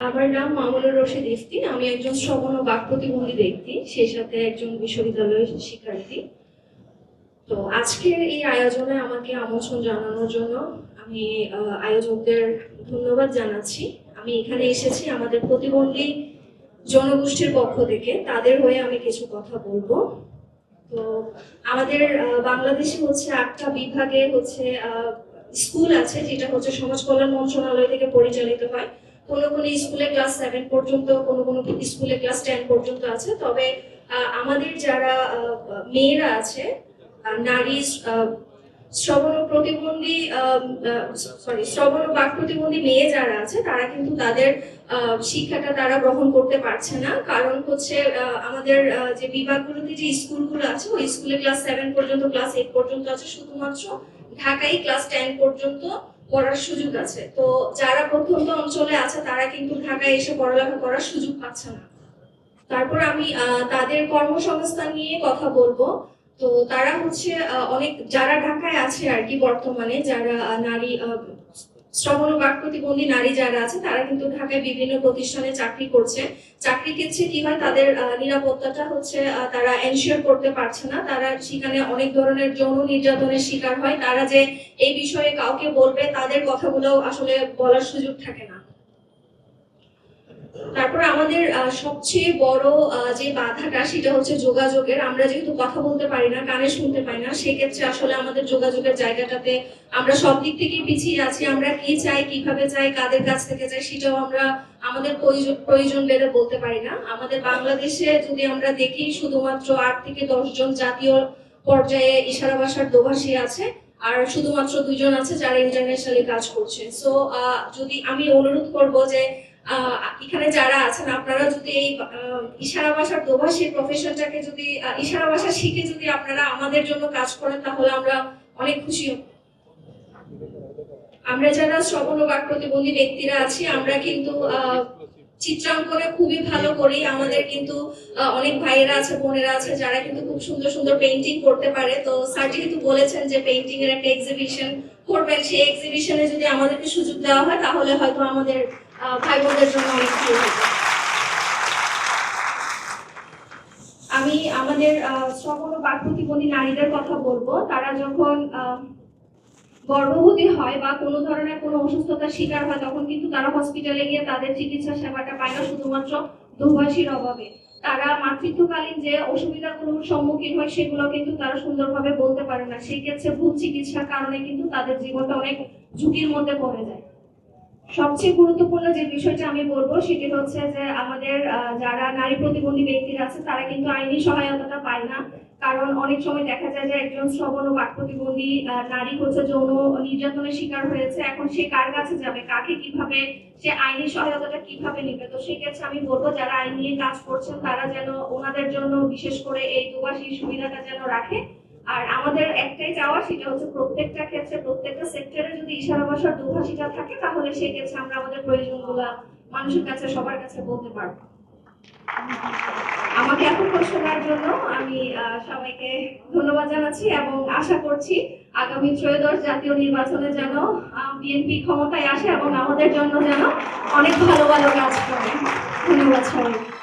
আমার নাম মামুনুর রশিদ ইফতি। আমি একজন শ্রবণ ও বাক প্রতিবন্ধী ব্যক্তি, সেই সাথে একজন বিশ্ববিদ্যালয়ের শিক্ষার্থী। তো আজকের এই আয়োজনে আমাকে আমন্ত্রণ জানানোর জন্য আমি আয়োজকদের ধন্যবাদ জানাচ্ছি। আমি এখানে এসেছি আমাদের প্রতিবন্ধী জনগোষ্ঠীর পক্ষ থেকে, তাদের হয়ে আমি কিছু কথা বলবো। তো আমাদের বাংলাদেশে হচ্ছে 8টা বিভাগে হচ্ছে স্কুল আছে, যেটা হচ্ছে সমাজ কল্যাণ মন্ত্রণালয় থেকে পরিচালিত হয়। কোনো কোনো স্কুলে ক্লাস 7 পর্যন্ত, কোনো কোনো স্কুলে ক্লাস 10 পর্যন্ত আছে। তবে আমাদের যারা মেয়েরা আছে, নারী শ্রবণ প্রতিবন্ধী শ্রবণ ও বাক প্রতিবন্ধী মেয়ে যারা আছে, তারা কিন্তু তাদের শিক্ষাটা তারা গ্রহণ করতে পারছে না। কারণ হচ্ছে আমাদের যে বিভাগগুলোতে যে স্কুলগুলো আছে, ওই স্কুলে ক্লাস 7 পর্যন্ত, ক্লাস 8 পর্যন্ত আছে। শুধুমাত্র ঢাকায় ক্লাস 10 পর্যন্ত পড়ার সুযোগ আছে। তো যারা প্রত্যন্ত অঞ্চলে আছে, তারা কিন্তু ঢাকায় এসে পড়ালেখা করার সুযোগ পাচ্ছে না। তারপর আমি তাদের কর্মসংস্থান নিয়ে কথা বলবো। তো তারা হচ্ছে অনেক যারা ঢাকায় আছে আর কি, বর্তমানে যারা নারী শ্রবণ ও বাক প্রতিবন্ধী নারী যারা আছে, তারা কিন্তু ঢাকায় বিভিন্ন প্রতিষ্ঠানে চাকরি করছে। চাকরি ক্ষেত্রে কি হয়, তাদের নিরাপত্তাটা হচ্ছে তারা এনশিওর করতে পারছে না। তারা সেখানে অনেক ধরনের যৌন নির্যাতনের শিকার হয়। তারা যে এই বিষয়ে কাউকে বলবে, তাদের কথাগুলো আসলে বলার সুযোগ থাকে না। তারপর আমাদের সবচেয়ে বড় যে বাধাটা, সেটা হচ্ছে যোগাযোগের। আমরা যেহেতু কথা বলতে পারি না, কানে শুনতে পাই না, সেক্ষেত্রে আসলে আমাদের যোগাযোগের জায়গাটাতে আমরা সব দিক থেকেই পিছিয়ে আছি। আমরা কি চাই, কিভাবে চাই, কাদের কাছ থেকে চাই, সেটাও আমরা আমাদের প্রয়োজন ভেদে বলতে পারি না। আমাদের বাংলাদেশে যদি আমরা দেখি, শুধুমাত্র 8 থেকে 10 জন জাতীয় পর্যায়ে ইশারা ভাষার দোভাষী আছে, আর শুধুমাত্র 2 জন আছে যারা ইন্টারন্যাশনালি কাজ করছে। সো যদি আমি অনুরোধ করব যে এখানে যারা আছেন, আপনারা যদি এই ইশারা ভাষার দোভাষীর প্রফেশনটাকে যদি ইশারা ভাষা শিখে যদি আপনারা আমাদের জন্য কাজ করেন, তাহলে আমরা অনেক খুশি হব। আমরা যারা শ্রবণ ও বাক প্রতিবন্ধী ব্যক্তিরা আছি, আমরা কিন্তু চিত্রাঙ্কনে খুবই ভালো করি। আমাদের কিন্তু অনেক ভাইয়েরা আছে, বোনেরা আছে, যারা কিন্তু খুব সুন্দর সুন্দর পেইন্টিং করতে পারে। তো স্যার যেহেতু বলেছেন যে পেইন্টিং এর একটা এক্সিবিশন করবেন, সেই এক্সিবিশনে যদি আমাদেরকে সুযোগ দেওয়া হয়, তাহলে হয়তো আমাদের ভাই বোনদের জন্য অনেক ভালো হবে। আমি আমাদের শ্রবণ ও বাক প্রতিবন্ধী নারীদের কথা বলবো। তারা যখন গর্ভবতী হয় বা কোনো ধরনের কোনো অসুস্থতার শিকার হয়, তখন কিন্তু তারা হসপিটালে গিয়ে তাদের চিকিৎসা সেবাটা পায় না, শুধুমাত্র দোভাষীর অভাবে। তারা মাতৃত্বকালীন যে অসুবিধাগুলোর সম্মুখীন হয়, সেগুলো কিন্তু তারা সুন্দরভাবে বলতে পারে না। সেই ক্ষেত্রে ভুল চিকিৎসার কারণে কিন্তু তাদের জীবনটা অনেক ঝুঁকির মধ্যে পড়ে যায়। সবচেয়ে গুরুত্বপূর্ণ যে বিষয়টা আমি বলবো, সেটি হচ্ছে যে আমাদের যারা নারী প্রতিবন্ধী ব্যক্তিরা আছে, তারা কিন্তু আইনি সহায়তাটা পায় না। কারণ অনেক সময় দেখা যায় যে একজন শ্রবণ ও বাক প্রতিবন্ধী নারী হচ্ছে যৌন নির্যাতনের শিকার হয়েছে। এখন সে কার কাছে যাবে, কাকে কিভাবে সে আইনি সহায়তাটা কিভাবে নেবে? তো সেক্ষেত্রে আমি বলবো, যারা আইন নিয়ে কাজ করছেন, তারা যেন ওনাদের জন্য বিশেষ করে এই দোভাষী সুবিধাটা যেন রাখে। আর আমাদের একটাই চাওয়া, সেটা হচ্ছে প্রত্যেকটা ক্ষেত্রে, প্রত্যেকটা সেক্টরে যদি ইশারা ভাষার দোভাষীটা থাকে, তাহলে সেই ক্ষেত্রে আমরা আমাদের প্রয়োজনগুলো মানুষের কাছে, সবার কাছে বলতে পারবো। আমাকে এতক্ষণ শোনার জন্য আমি সবাইকে ধন্যবাদ জানাচ্ছি এবং আশা করছি আগামী ত্রয়োদশ জাতীয় নির্বাচনে যেন বিএনপি ক্ষমতায় আসে এবং আমাদের জন্য যেন অনেক ভালো ভালো কাজ করে। ধন্যবাদ সবাই।